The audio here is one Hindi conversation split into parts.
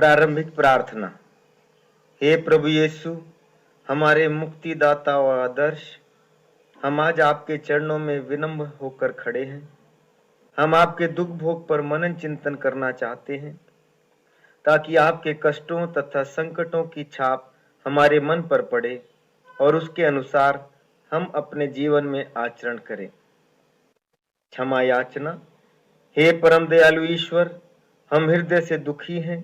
प्रारंभिक प्रार्थना। हे प्रभु यीशु, हमारे मुक्तिदाता और आदर्श, हम आज आपके चरणों में विनम्र होकर खड़े हैं। हम आपके दुख भोग पर मनन चिंतन करना चाहते हैं ताकि आपके कष्टों तथा संकटों की छाप हमारे मन पर पड़े और उसके अनुसार हम अपने जीवन में आचरण करें। क्षमा याचना। हे परम दयालु ईश्वर, हम हृदय से दुखी हैं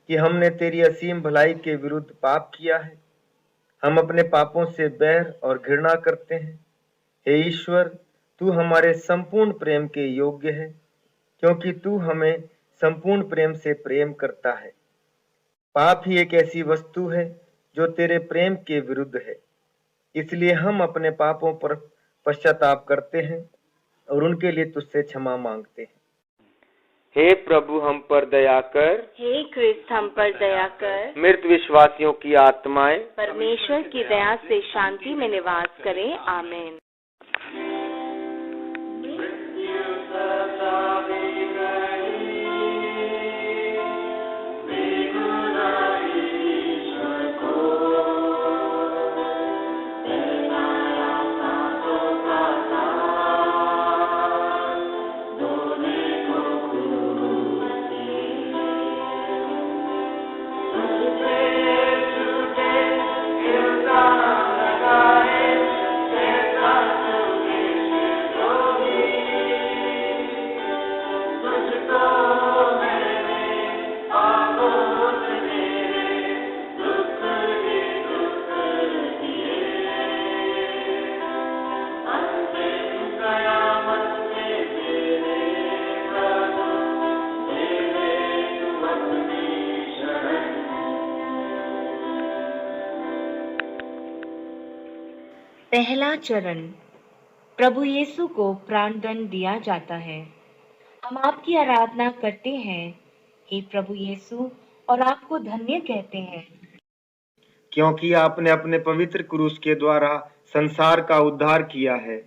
कि हमने तेरी असीम भलाई के विरुद्ध पाप किया है। हम अपने पापों से बैर और घृणा करते हैं। हे ईश्वर, तू हमारे संपूर्ण प्रेम के योग्य है, क्योंकि तू हमें संपूर्ण प्रेम से प्रेम करता है। पाप ही एक ऐसी वस्तु है जो तेरे प्रेम के विरुद्ध है। इसलिए हम अपने पापों पर पश्चाताप करते हैं और उनके लिए तुझसे क्षमा मांगते हैं। हे प्रभु, हम पर दया कर। हे क्रिस्त, हम पर दया कर। मृत विश्वासियों की आत्माएं परमेश्वर की दया से शांति में निवास करें। आमीन। पहला चरण। प्रभु यीशु को प्राणदंड दिया जाता है। हम आपकी आराधना करते हैं, हे प्रभु यीशु, और आपको धन्य कहते हैं, क्योंकि आपने अपने पवित्र क्रूस के द्वारा संसार का उद्धार किया है।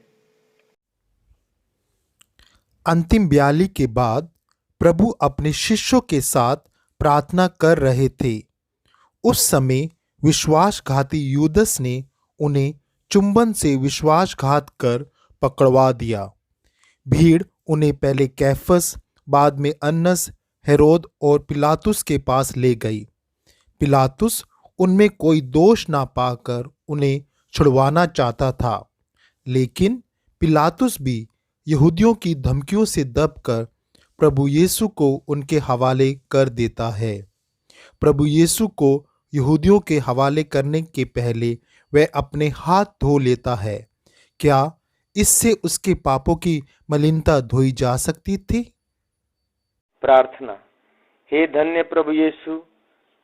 अंतिम बयाली के बाद प्रभु अपने शिष्यों के साथ प्रार्थना कर रहे थे। उस समय विश्वासघाती यूदस ने उन्हें चुंबन से विश्वासघात कर पकड़वा दिया। भीड़ उन्हें पहले कैफस, बाद में अन्नस, हेरोद और पिलातुस के पास ले गई। पिलातुस उनमें कोई दोष ना पाकर उन्हें छुड़वाना चाहता था, लेकिन पिलातुस भी यहूदियों की धमकियों से दबकर प्रभु यीशु को उनके हवाले कर देता है। प्रभु यीशु को यहूदियों के हवाले करने के पहले वह अपने हाथ धो लेता है। क्या इससे उसके पापों की मलिनता धोई जा सकती थी? प्रार्थना। हे धन्य प्रभु यीशु,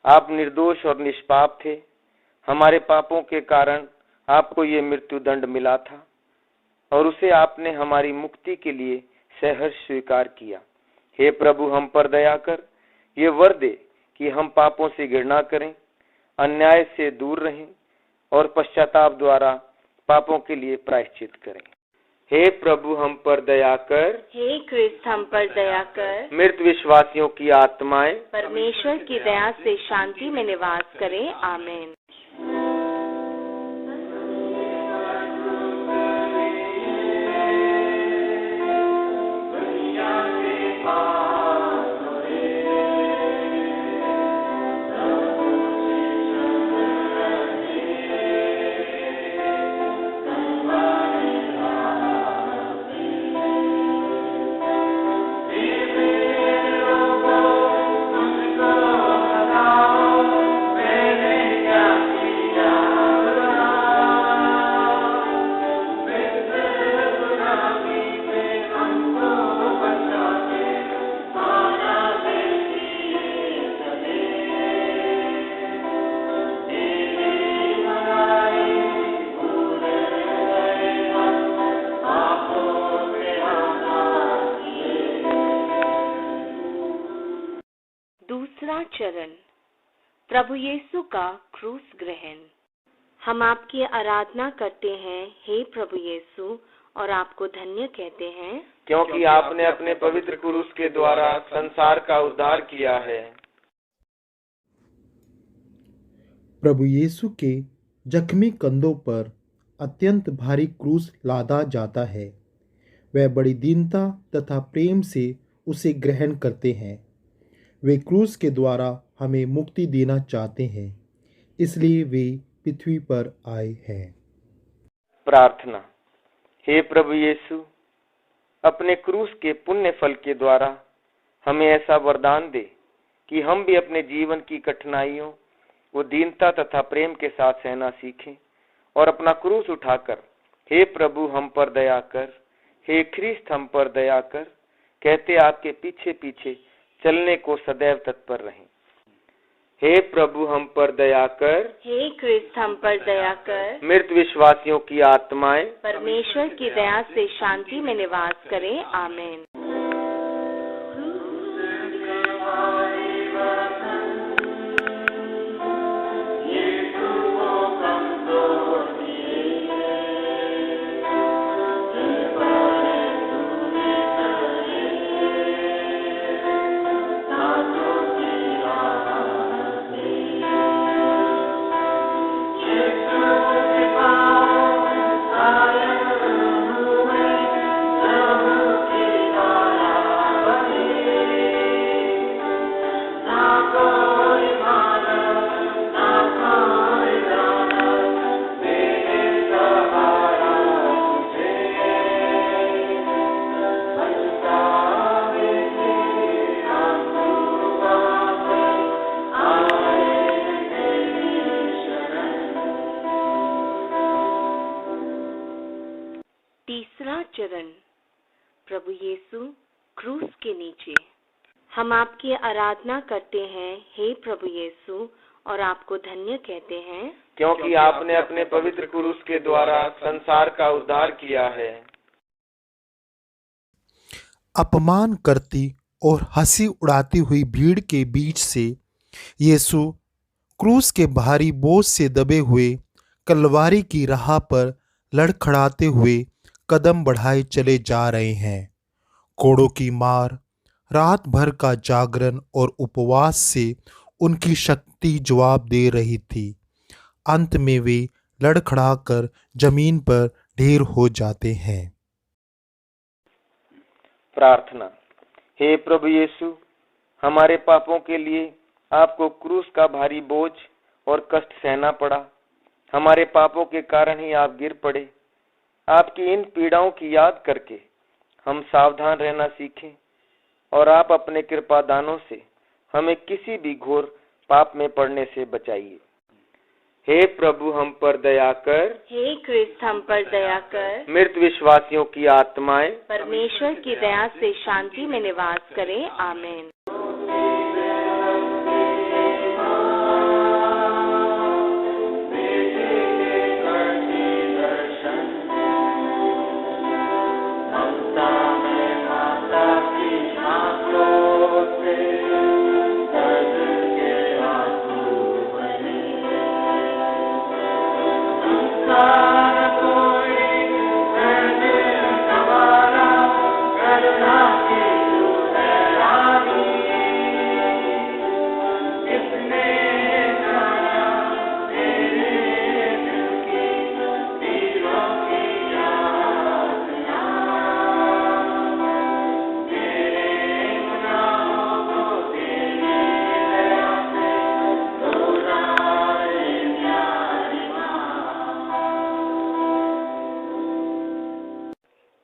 आप निर्दोष और निष्पाप थे। हमारे पापों के कारण आपको ये मृत्यु दंड मिला था और उसे आपने हमारी मुक्ति के लिए सहर्ष स्वीकार किया। हे प्रभु, हम पर दया कर ये वर दे कि हम पापों से घृणा करें, अन्याय से दूर रहें और पश्चाताप द्वारा पापों के लिए प्रायश्चित करें। हे प्रभु, हम पर दया कर। हे क्रिस्त, हम पर दया कर। मृत विश्वासियों की आत्माएं परमेश्वर की दया से शांति में निवास करें। आमीन। दूसरा चरण। प्रभु यीशु का क्रूस ग्रहण। हम आपकी आराधना करते हैं, हे प्रभु यीशु, और आपको धन्य कहते हैं, क्योंकि आपने अपने पवित्र क्रूस के द्वारा संसार का उद्धार किया है। प्रभु यीशु के जख्मी कंधों पर अत्यंत भारी क्रूस लादा जाता है। वह बड़ी दीनता तथा प्रेम से उसे ग्रहण करते हैं। वे क्रूस के द्वारा हमें मुक्ति देना चाहते हैं, इसलिए वे पृथ्वी पर आए हैं। प्रार्थना। हे प्रभु यीशु, अपने क्रूस के पुण्य फल के द्वारा हमें ऐसा वरदान दे कि हम भी अपने जीवन की कठिनाइयों को दीनता तथा प्रेम के साथ सहना सीखें और अपना क्रूस उठाकर, हे प्रभु हम पर दया कर, हे ख्रीस्त हम पर दया कर, कहते आपके पीछे पीछे चलने को सदैव तत्पर रहें। हे प्रभु हम पर दया कर, हे ख्रीस्त हम पर दया कर, मृत विश्वासियों की आत्माएं परमेश्वर की दया से शांति में निवास करें। आमीन। तीसरा चरण, प्रभु यीशु क्रूस के नीचे। हम आपकी आराधना करते हैं, हे प्रभु यीशु, और आपको धन्य कहते हैं, क्योंकि आपने अपने पवित्र क्रूस के द्वारा संसार का उद्धार किया है। अपमान करती और हंसी उड़ाती हुई भीड़ के बीच से यीशु क्रूस के भारी बोझ से दबे हुए कलवारी की राह पर लड़खड़ाते हुए कदम बढ़ाए चले जा रहे हैं। कोड़ों की मार, रात भर का जागरण और उपवास से उनकी शक्ति जवाब दे रही थी। अंत में वे लड़खड़ाकर जमीन पर ढेर हो जाते हैं। प्रार्थना। हे प्रभु यीशु, हमारे पापों के लिए आपको क्रूस का भारी बोझ और कष्ट सहना पड़ा। हमारे पापों के कारण ही आप गिर पड़े। आपकी इन पीड़ाओं की याद करके हम सावधान रहना सीखें और आप अपने कृपा दानों से हमें किसी भी घोर पाप में पड़ने से बचाइए। हे प्रभु हम पर दया कर, हे ख्रीस्त हम पर दया कर, मृत विश्वासियों की आत्माएं परमेश्वर की दया से शांति में निवास करें। आमीन।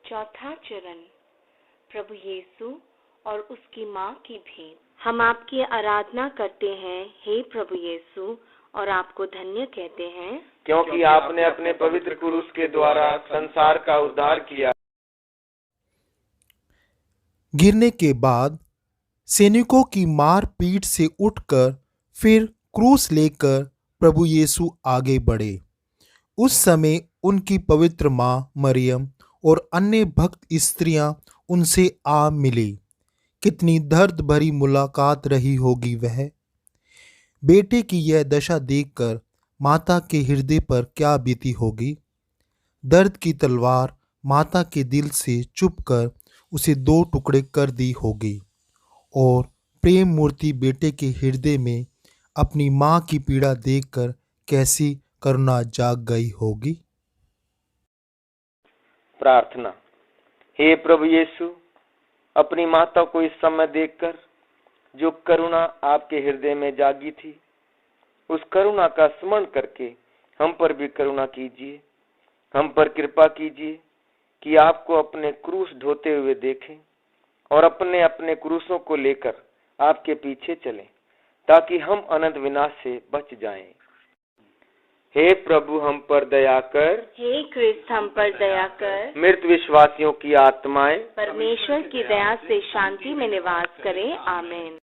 चौथा चरण, प्रभु यीशु और उसकी माँ की भेंट। हम आपकी आराधना करते हैं, हे प्रभु यीशु, और आपको धन्य कहते हैं, क्योंकि आपने अपने पवित्र क्रूस के द्वारा संसार का उद्धार किया। गिरने के बाद सैनिकों की मार पीट से उठकर फिर क्रूस लेकर प्रभु यीशु आगे बढ़े। उस समय उनकी पवित्र माँ मरियम और अन्य भक्त स्त्रियां उनसे आ मिली। कितनी दर्द भरी मुलाकात रही होगी वह। बेटे की यह दशा देखकर माता के हृदय पर क्या बीती होगी। दर्द की तलवार माता के दिल से चुभकर उसे दो टुकड़े कर दी होगी और प्रेम मूर्ति बेटे के हृदय में अपनी माँ की पीड़ा देखकर कैसी करुणा जाग गई होगी। प्रार्थना। हे प्रभु यीशु, अपनी माता को इस समय देखकर जो करुणा आपके हृदय में जागी थी, उस करुणा का स्मरण करके हम पर भी करुणा कीजिए, हम पर कृपा कीजिए कि आपको अपने क्रूस ढोते हुए देखें और अपने अपने क्रूसों को लेकर आपके पीछे चलें, ताकि हम अनंत विनाश से बच जाएं। हे प्रभु, हम पर दया कर। हे क्रिस्त, हम पर दया कर। मृत विश्वासियों की आत्माएं परमेश्वर की दया से शांति में निवास करें। आमीन।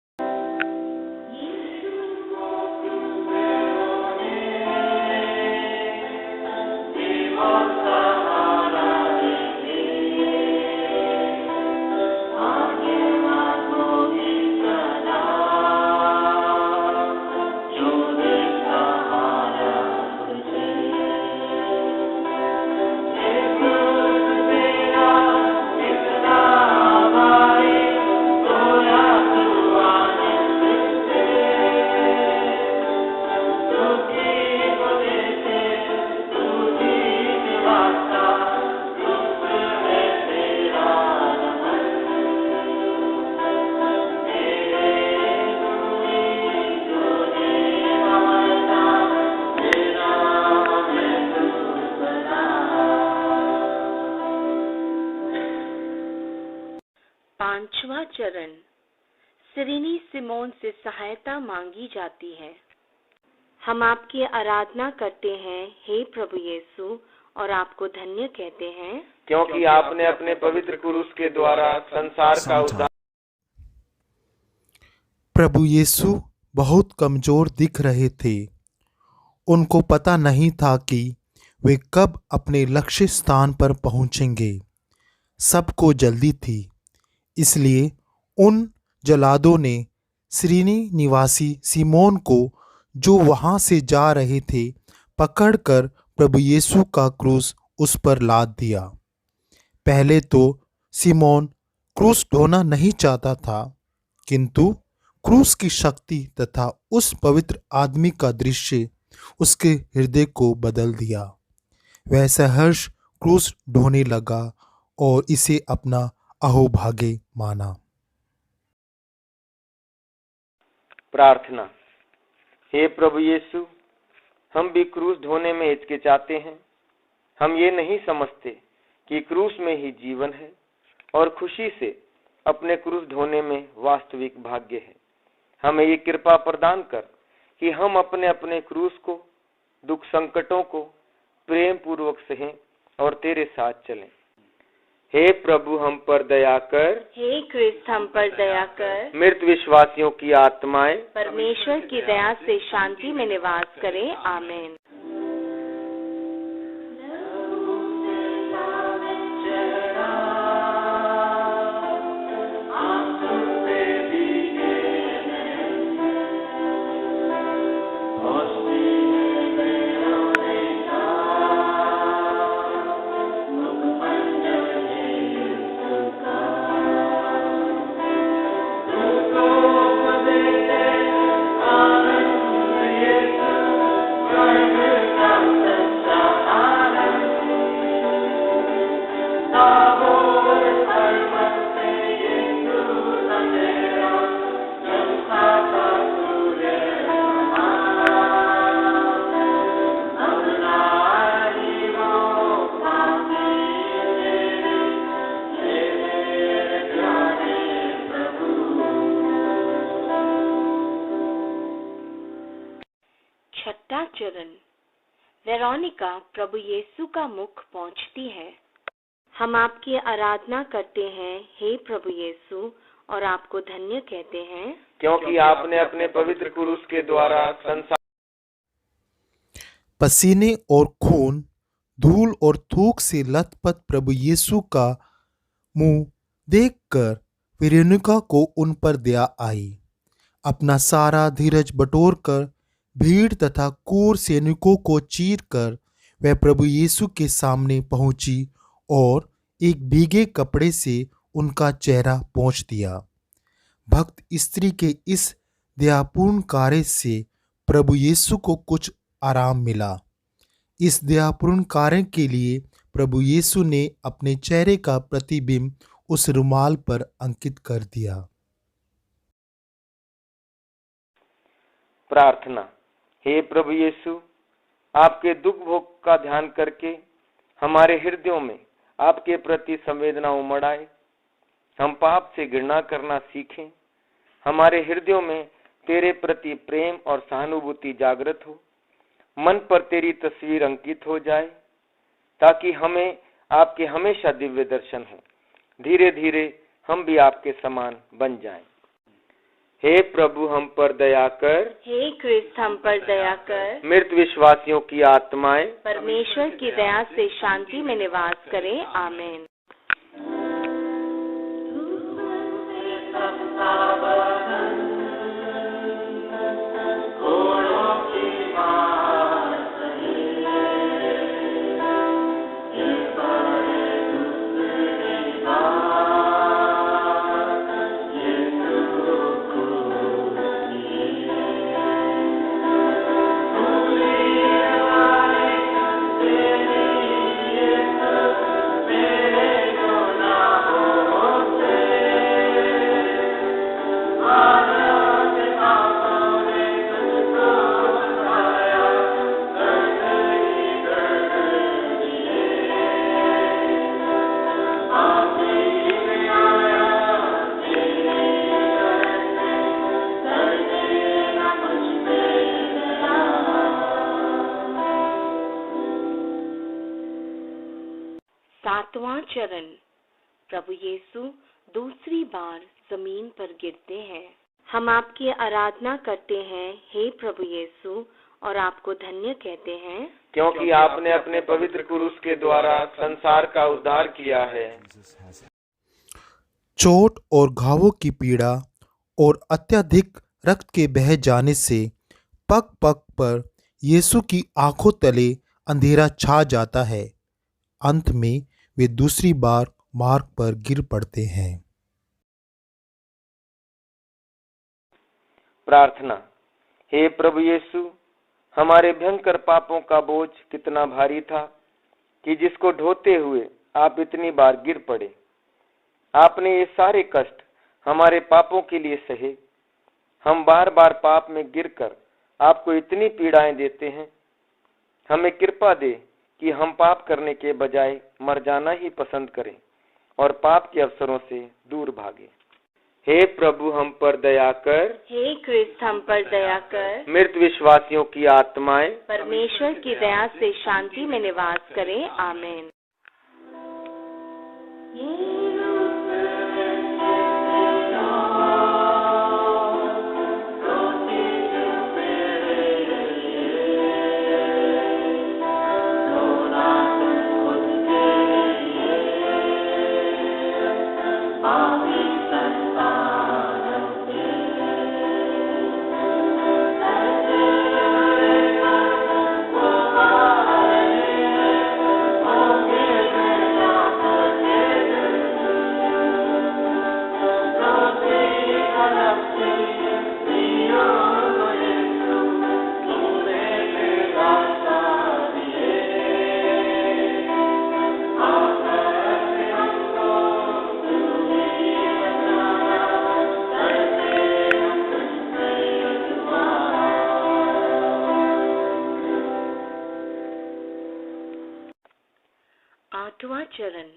पांचवा चरण। सिरिनी सिमोन से सहायता मांगी जाती है। हम आपकी आराधना करते हैं, हे प्रभु यीशु, और आपको धन्य कहते हैं, क्योंकि आपने अपने पवित्र क्रूस के द्वारा संसार का उद्धार। प्रभु यीशु बहुत कमजोर दिख रहे थे। उनको पता नहीं था कि वे कब अपने लक्ष्य स्थान पर पहुंचेंगे। सबको जल्दी थी, इसलिए उन जल्लादों ने सिरिनी निवासी सिमोन को, जो वहां से जा रहे थे, पकड़कर प्रभु यीशु का क्रूस उस पर लाद दिया। पहले तो सिमोन क्रूस ढोना नहीं चाहता था, किंतु क्रूस की शक्ति तथा उस पवित्र आदमी का दृश्य उसके हृदय को बदल दिया। वह सहर्ष क्रूस ढोने लगा और इसे अपना अहोभाग्य माना। प्रार्थना। हे प्रभु यीशु, हम भी क्रूस ढोने में हिचकिचाते हैं। हम ये नहीं समझते कि क्रूस में ही जीवन है और खुशी से अपने क्रूस ढोने में वास्तविक भाग्य है। हमें ये कृपा प्रदान कर कि हम अपने अपने क्रूस को, दुख संकटों को प्रेम पूर्वक सहें और तेरे साथ चलें। हे प्रभु, हम पर दया कर। हे क्रिस्त, हम पर दया कर। मृत विश्वासियों की आत्माएं परमेश्वर की दया से शांति में निवास करें। आमीन। छठा चरण। वेरोनिका प्रभु यीशु का मुख पहुंचती है। हम आपकी आराधना करते हैं, हे प्रभु यीशु, और आपको धन्य कहते हैं, क्योंकि आपने अपने पवित्र क्रूस के द्वारा संसार। पसीने और खून, धूल और थूक से लथपथ प्रभु यीशु का मुंह देखकर वेरोनिका को उन पर दया आई। अपना सारा धीरज बटोरकर भीड़ तथा क्रूर सैनिकों को चीरकर वह प्रभु यीशु के सामने पहुंची और एक भीगे कपड़े से उनका चेहरा पोंछ दिया। भक्त स्त्री के इस दयापूर्ण कार्य से प्रभु यीशु को कुछ आराम मिला। इस दयापूर्ण कार्य के लिए प्रभु यीशु ने अपने चेहरे का प्रतिबिंब उस रुमाल पर अंकित कर दिया। प्रार्थना। हे प्रभु यीशु, आपके दुख भोग का ध्यान करके हमारे हृदयों में आपके प्रति संवेदना उमड़ आए। हम पाप से घृणा करना सीखें। हमारे हृदयों में तेरे प्रति प्रेम और सहानुभूति जागृत हो। मन पर तेरी तस्वीर अंकित हो जाए, ताकि हमें आपके हमेशा दिव्य दर्शन हो। धीरे धीरे हम भी आपके समान बन जाएं। हे प्रभु, हम पर दया कर। हे क्रिस्त, हम पर दया कर। मृत विश्वासियों की आत्माएं परमेश्वर की दया से शांति में निवास करें। आमीन। सातवां चरण। प्रभु यीशु दूसरी बार जमीन पर गिरते हैं। हम आपकी आराधना करते हैं, हे प्रभु यीशु, और आपको धन्य कहते हैं, क्योंकि आपने अपने पवित्र क्रूस के द्वारा संसार का उद्धार किया है। चोट और घावों की पीड़ा और अत्यधिक रक्त के बह जाने से पग पग पर यीशु की आंखों तले अंधेरा छा जाता है। अंत में वे दूसरी बार मार्ग पर गिर पड़ते हैं। प्रार्थना। हे प्रभु यीशु, हमारे भयंकर पापों का बोझ कितना भारी था कि जिसको ढोते हुए आप इतनी बार गिर पड़े। आपने ये सारे कष्ट हमारे पापों के लिए सहे। हम बार बार पाप में गिरकर आपको इतनी पीड़ाएं देते हैं। हमें कृपा दे कि हम पाप करने के बजाय मर जाना ही पसंद करें और पाप के अवसरों से दूर भागे। हे प्रभु, हम पर दया कर। हे क्रिस्त, हम पर दया कर। मृत विश्वासियों की आत्माएं परमेश्वर की दया से शांति में निवास करें। आमीन। आठवां चरण।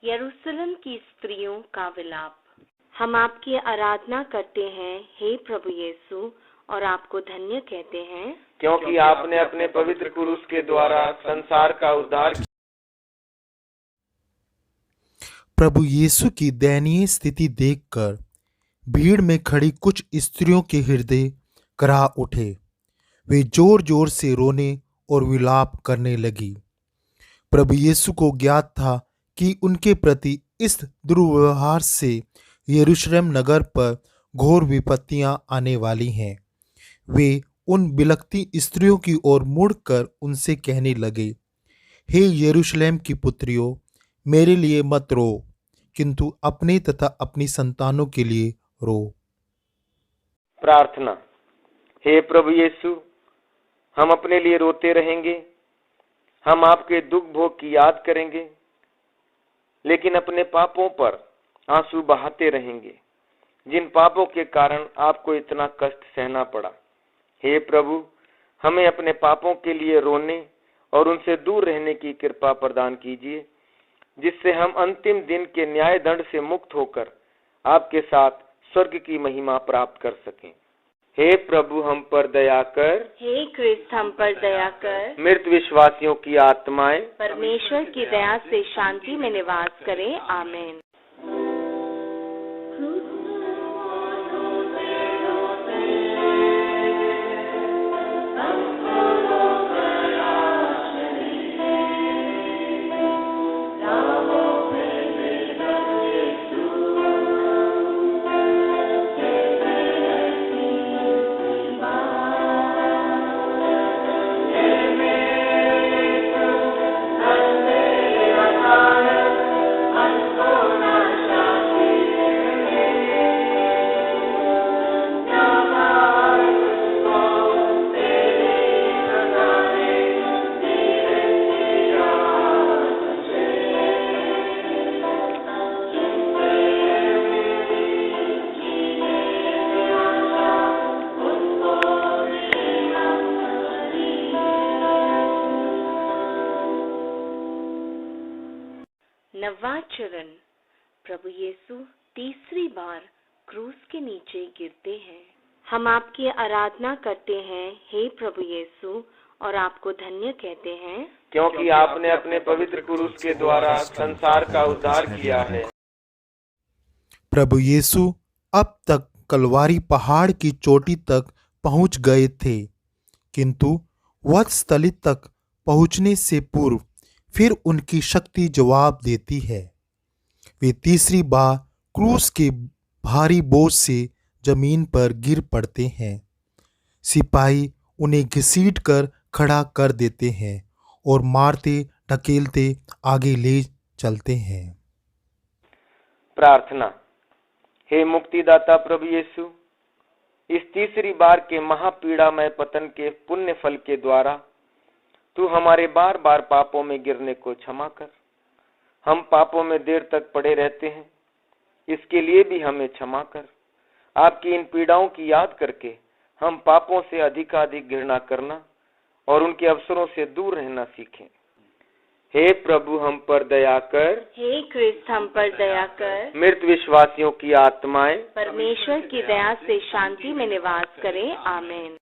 यरूशलेम की स्त्रियों का विलाप। हम आपकी आराधना करते हैं, हे प्रभु यीशु, और आपको धन्य कहते हैं, क्योंकि आपने अपने पवित्र क्रूस के द्वारा संसार का उद्धार किया। प्रभु यीशु की दयनीय स्थिति देखकर भीड़ में खड़ी कुछ स्त्रियों के हृदय कराह उठे। वे जोर जोर से रोने और विलाप करने लगी। प्रभु यीशु को ज्ञात था कि उनके प्रति इस दुर्व्यवहार से यरूशलेम नगर पर घोर विपत्तियां आने वाली हैं। वे उन बिलखती स्त्रियों की ओर मुड़कर उनसे कहने लगे, हे यरूशलेम की पुत्रियों, मेरे लिए मत रो, किंतु अपने तथा अपनी संतानों के लिए रो। प्रार्थना। हे प्रभु यीशु, हम अपने लिए रोते रहेंगे, हम आपके दुख भोग की याद करेंगे, लेकिन अपने पापों पर आंसू बहाते रहेंगे, जिन पापों के कारण आपको इतना कष्ट सहना पड़ा। हे प्रभु, हमें अपने पापों के लिए रोने और उनसे दूर रहने की कृपा प्रदान कीजिए, जिससे हम अंतिम दिन के न्याय दंड से मुक्त होकर आपके साथ स्वर्ग की महिमा प्राप्त कर सकें। हे प्रभु, हम पर दया कर। हे क्रिस्त, हम पर दया कर। मृत विश्वासियों की आत्माएं परमेश्वर की दया से शांति में निवास करें। आमीन। नवा चरण। प्रभु यीशु तीसरी बार क्रूस के नीचे गिरते हैं। हम आपकी आराधना करते हैं हे प्रभु यीशु, और आपको धन्य कहते हैं, क्योंकि आपने अपने पवित्र क्रूस के द्वारा संसार का उद्धार किया है। प्रभु यीशु अब तक कलवारी पहाड़ की चोटी तक पहुंच गए थे, किंतु वधस्थली तक पहुंचने से पूर्व फिर उनकी शक्ति जवाब देती है। वे तीसरी बार क्रूस के भारी बोझ से जमीन पर गिर पड़ते हैं। सिपाही उन्हें घसीटकर खड़ा कर देते हैं और मारते ढकेलते आगे ले चलते हैं। प्रार्थना। हे मुक्तिदाता प्रभु यीशु, इस तीसरी बार के महापीड़ामय पतन के पुण्य फल के द्वारा तू हमारे बार बार पापों में गिरने को क्षमा कर। हम पापों में देर तक पड़े रहते हैं, इसके लिए भी हमें क्षमा कर। आपकी इन पीड़ाओं की याद करके हम पापों से अधिकाधिक घृणा करना और उनके अवसरों से दूर रहना सीखें। हे प्रभु, हम पर दया कर। हे क्रिस्त, हम पर दया कर। मृत विश्वासियों की आत्माएं परमेश्वर की दया से शांति में निवास करें। आमीन।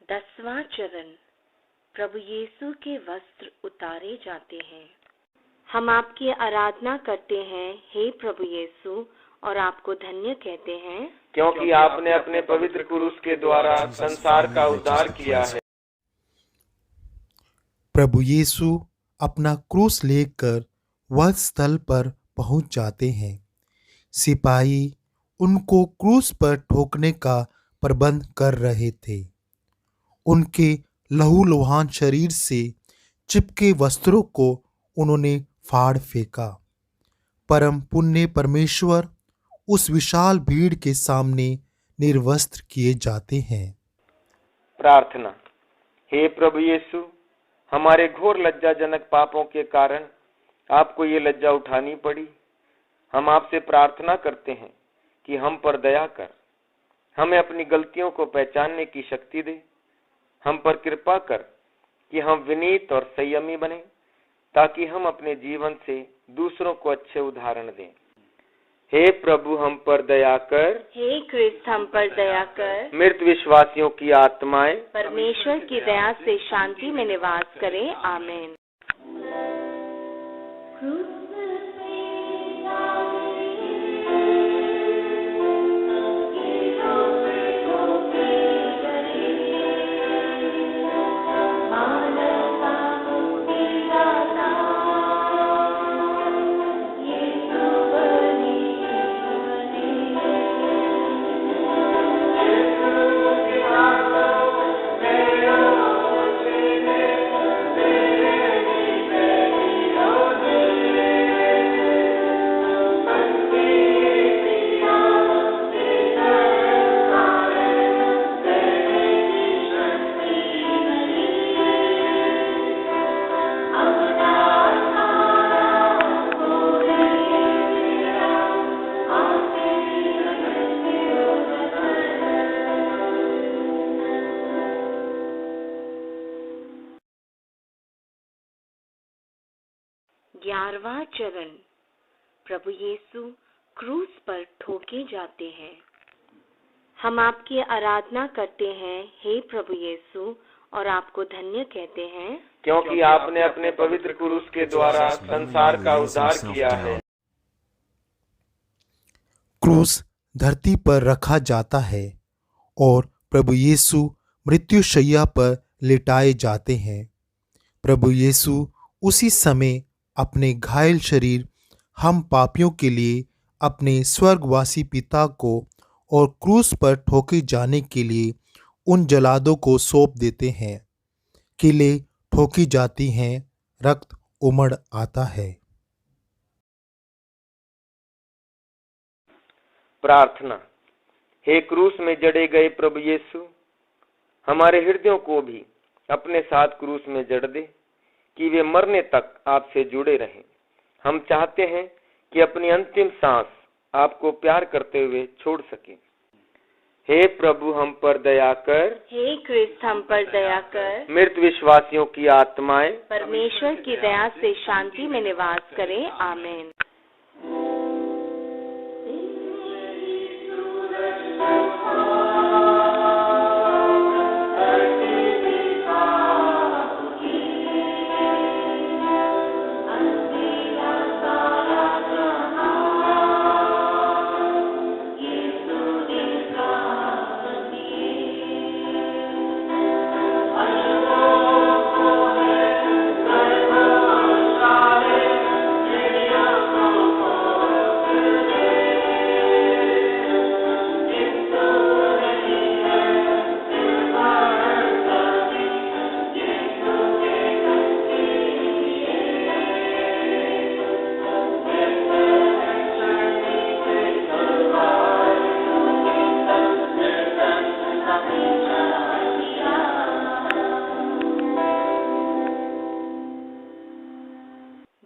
दसवां चरण। प्रभु यीशु के वस्त्र उतारे जाते हैं। हम आपकी आराधना करते हैं हे प्रभु यीशु, और आपको धन्य कहते हैं, क्योंकि आपने अपने पवित्र क्रूस के द्वारा संसार का उद्धार किया है। प्रभु यीशु अपना क्रूस लेकर वध स्थल पर पहुंच जाते हैं। सिपाही उनको क्रूस पर ठोकने का प्रबंध कर रहे थे। उनके लहूलुहान शरीर से चिपके वस्त्रों को उन्होंने फाड़ फेंका। परम पुण्य परमेश्वर उस विशाल भीड़ के सामने निर्वस्त्र किए जाते हैं। प्रार्थना। हे प्रभु यीशु, हमारे घोर लज्जाजनक पापों के कारण आपको ये लज्जा उठानी पड़ी। हम आपसे प्रार्थना करते हैं कि हम पर दया कर, हमें अपनी गलतियों को पहचानने की शक्ति दे। हम पर कृपा कर कि हम विनीत और संयमी बने, ताकि हम अपने जीवन से दूसरों को अच्छे उदाहरण दें। हे प्रभु हम पर दया कर, हे क्रिस्त हम पर दया कर। मृत विश्वासियों की आत्माएं परमेश्वर की दया से शांति में निवास करें। आमीन। ग्यारहवां चरण। प्रभु यीशु क्रूस पर ठोके जाते हैं। हम आपकी आराधना करते हैं हे प्रभु यीशु, और आपको धन्य कहते हैं, क्योंकि आपने अपने पवित्र क्रूस के द्वारा संसार का उद्धार किया है। क्रूस धरती पर रखा जाता है और प्रभु यीशु मृत्युशैया पर लिटाए जाते हैं। प्रभु यीशु उसी समय अपने घायल शरीर हम पापियों के लिए अपने स्वर्गवासी पिता को और क्रूस पर ठोके जाने के लिए उन जलादों को सौंप देते हैं। कीलें ठोकी जाती हैं, रक्त उमड़ आता है। प्रार्थना। हे क्रूस में जड़े गए प्रभु यीशु, हमारे हृदयों को भी अपने साथ क्रूस में जड़ दे कि वे मरने तक आपसे जुड़े रहें। हम चाहते हैं कि अपनी अंतिम सांस आपको प्यार करते हुए छोड़ सकें। हे प्रभु हम पर दया कर, हे क्रिस्त हम पर दया कर। मृत विश्वासियों की आत्माएं परमेश्वर की दया से शांति में निवास करें। आमीन।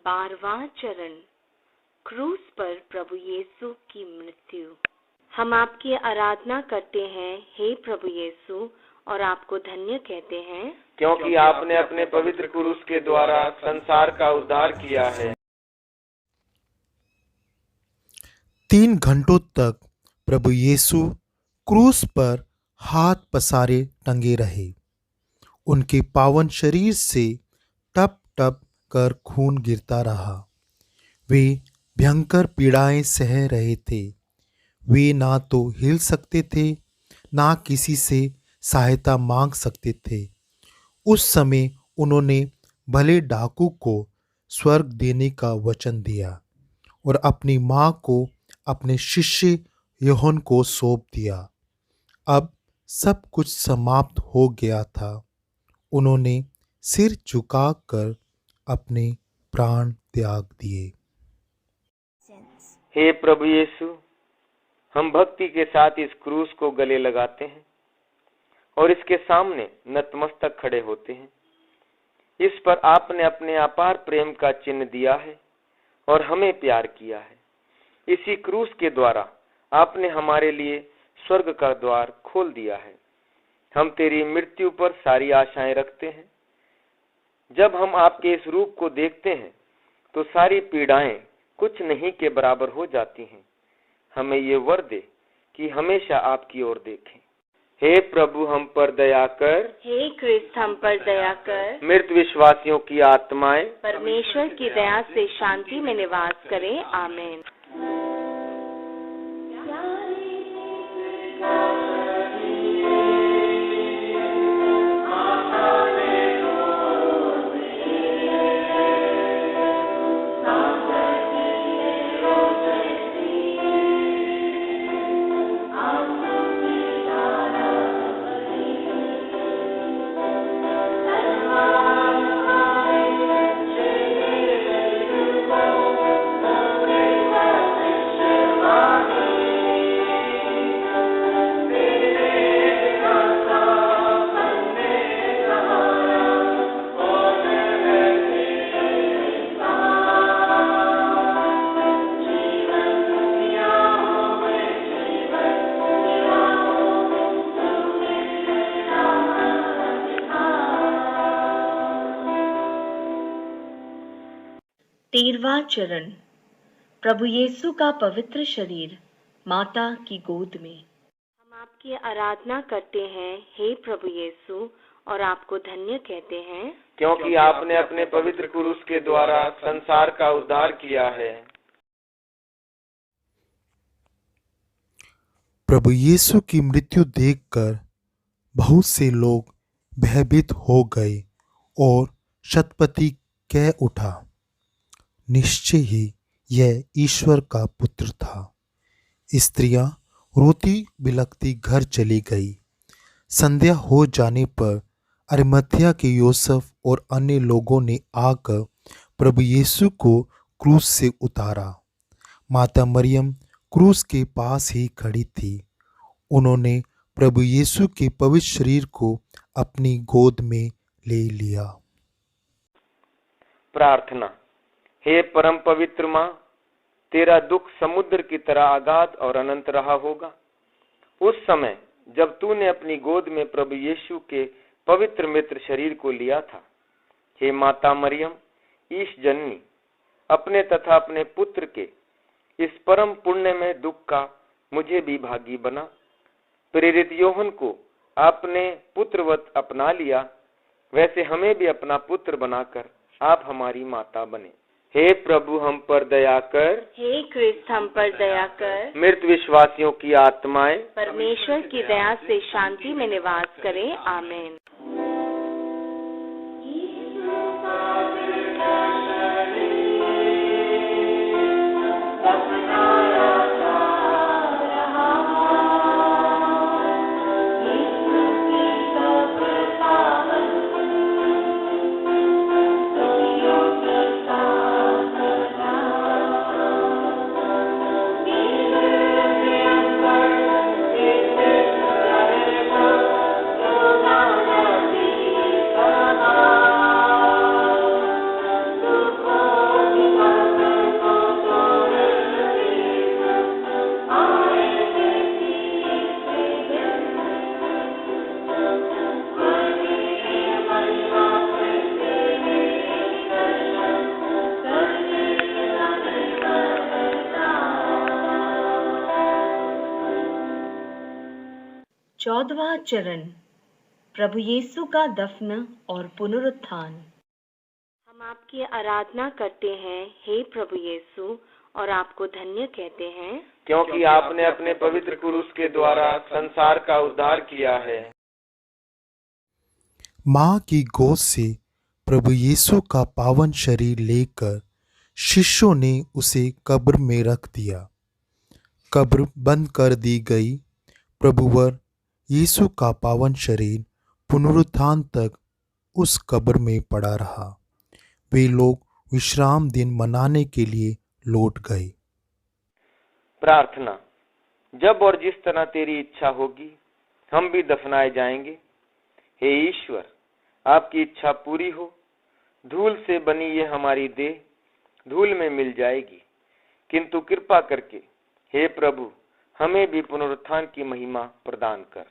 बारहवां चरण। क्रूस पर प्रभु यीशु की मृत्यु। हम आपकी आराधना करते हैं हे प्रभु यीशु, और आपको धन्य कहते हैं, क्योंकि आपने अपने पवित्र क्रूस के द्वारा संसार का उद्धार किया है। 3 घंटों तक प्रभु यीशु क्रूस पर हाथ पसारे टंगे रहे। उनके पावन शरीर से टप टप कर खून गिरता रहा। वे भयंकर पीड़ाएं सह रहे थे। वे ना तो हिल सकते थे, ना किसी से सहायता मांग सकते थे। उस समय उन्होंने भले डाकू को स्वर्ग देने का वचन दिया और अपनी मां को अपने शिष्य यूहन्ना को सौंप दिया। अब सब कुछ समाप्त हो गया था। उन्होंने सिर झुकाकर अपने प्राण त्याग दिए। हे प्रभु यीशु, हम भक्ति के साथ इस क्रूस को गले लगाते हैं और इसके सामने नतमस्तक खड़े होते हैं। इस पर आपने अपने अपार प्रेम का चिन्ह दिया है और हमें प्यार किया है। इसी क्रूस के द्वारा आपने हमारे लिए स्वर्ग का द्वार खोल दिया है। हम तेरी मृत्यु पर सारी आशाएं रखते हैं। जब हम आपके इस रूप को देखते हैं तो सारी पीड़ाएं कुछ नहीं के बराबर हो जाती हैं। हमें ये वर दे कि हमेशा आपकी ओर देखें। हे प्रभु हम पर दया कर, हे क्रिस्त हम पर दया कर। मृत विश्वासियों की आत्माएं परमेश्वर की दया से शांति में निवास करें। आमीन। तेरहवां चरण। प्रभु यीशु का पवित्र शरीर माता की गोद में। हम आपकी आराधना करते हैं हे प्रभु यीशु और आपको धन्य कहते हैं, क्योंकि आपने अपने पवित्र क्रूस के द्वारा संसार का उद्धार किया है। प्रभु यीशु की मृत्यु देखकर बहुत से लोग भयभीत हो गए और शतपथ कह उठा, निश्चय ही यह ईश्वर का पुत्र था। स्त्रियां रोती बिलखती घर चली गई। संध्या हो जाने पर अरिमथिया के यूसुफ और अन्य लोगों ने आकर प्रभु यीशु को क्रूस से उतारा। माता मरियम क्रूस के पास ही खड़ी थी। उन्होंने प्रभु यीशु के पवित्र शरीर को अपनी गोद में ले लिया। प्रार्थना। हे परम पवित्र माँ, तेरा दुख समुद्र की तरह अगाध और अनंत रहा होगा। उस समय जब तूने अपनी गोद में प्रभु यीशु के पवित्र मित्र शरीर को लिया था। हे माता मरियम, ईश जननी, अपने तथा अपने पुत्र के इस परम पुण्य में दुख का मुझे भी भागी बना। प्रेरित योहन को आपने पुत्रवत अपना लिया, वैसे हमें भी अपना पुत्र बनाकर आप हमारी माता बने। हे प्रभु हम पर दया कर, हे क्रिस्त हम पर दया कर। मृत विश्वासियों की आत्माएं परमेश्वर की दया से शांति में निवास करें। आमीन। चौदहवां चरण। प्रभु यीशु का दफन और पुनरुत्थान। हम आपकी आराधना करते हैं हे प्रभु यीशु और आपको धन्य कहते हैं, क्योंकि आपने अपने पवित्र क्रूस के द्वारा संसार का उद्धार किया है। माँ की गोद से प्रभु यीशु का पावन शरीर लेकर शिष्यों ने उसे कब्र में रख दिया। कब्र बंद कर दी गई। प्रभुवर यीशु का पावन शरीर पुनरुत्थान तक उस कब्र में पड़ा रहा। वे लोग विश्राम दिन मनाने के लिए लौट गए। प्रार्थना। जब और जिस तरह तेरी इच्छा होगी हम भी दफनाए जाएंगे। हे ईश्वर, आपकी इच्छा पूरी हो। धूल से बनी ये हमारी देह धूल में मिल जाएगी, किंतु कृपा करके हे प्रभु हमें भी पुनरुत्थान की महिमा प्रदान कर।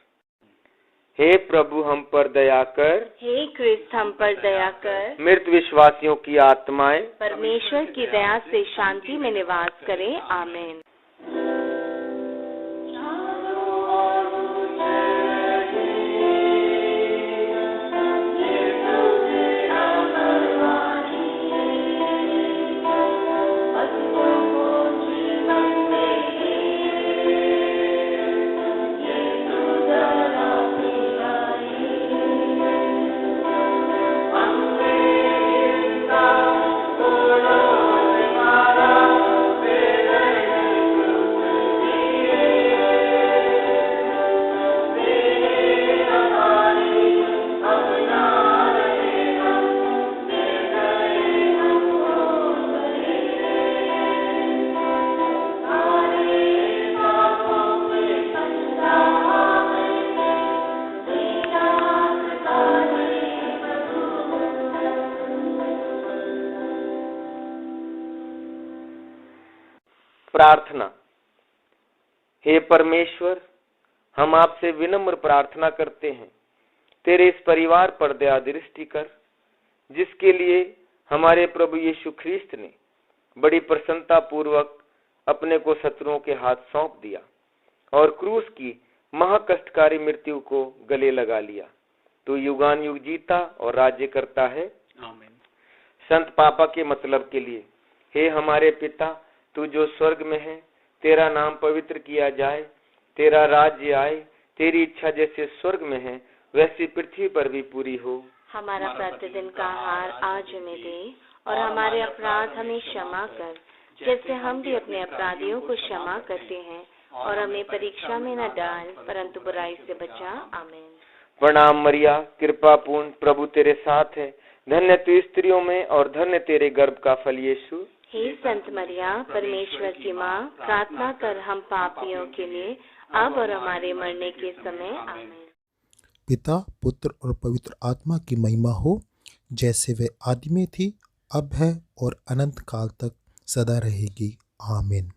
हे प्रभु हम पर दया कर। हे क्रिस्त हम पर दया कर। मृत विश्वासियों की आत्माएं परमेश्वर की दया से शांति में निवास करें। आमीन। प्रार्थना। हे परमेश्वर, हम आपसे विनम्र प्रार्थना करते हैं, तेरे इस परिवार पर दया दृष्टि कर, जिसके लिए हमारे प्रभु यीशु ख्रीस्त ने बड़ी प्रसन्नता पूर्वक अपने को शत्रुओं के हाथ सौंप दिया और क्रूस की महाकष्टकारी मृत्यु को गले लगा लिया। तू युगान युग जीता और राज्य करता है। आमीन। संत पापा के मतलब के लिए, हे हमारे पिता, तू जो स्वर्ग में है, तेरा नाम पवित्र किया जाए, तेरा राज्य आए, तेरी इच्छा जैसे स्वर्ग में है वैसी पृथ्वी पर भी पूरी हो। हमारा प्रतिदिन का आहार आज हमें दे और हमारे अपराध हमें क्षमा कर, जैसे हम भी अपने अपराधियों को क्षमा करते हैं, और हमें परीक्षा में न डाल परंतु बुराई से बचा। आमीन। प्रणाम मरिया, कृपा पूर्ण, प्रभु तेरे साथ है, धन्य तू स्त्रियों में और धन्य तेरे गर्भ का फल यीशु। हे संत मरिया, परमेश्वर की माँ, प्रार्थना कर हम पापियों के लिए अब और हमारे मरने के समय। आमीन। पिता, पुत्र और पवित्र आत्मा की महिमा हो, जैसे वे आदि में थी, अब है और अनंत काल तक सदा रहेगी। आमीन।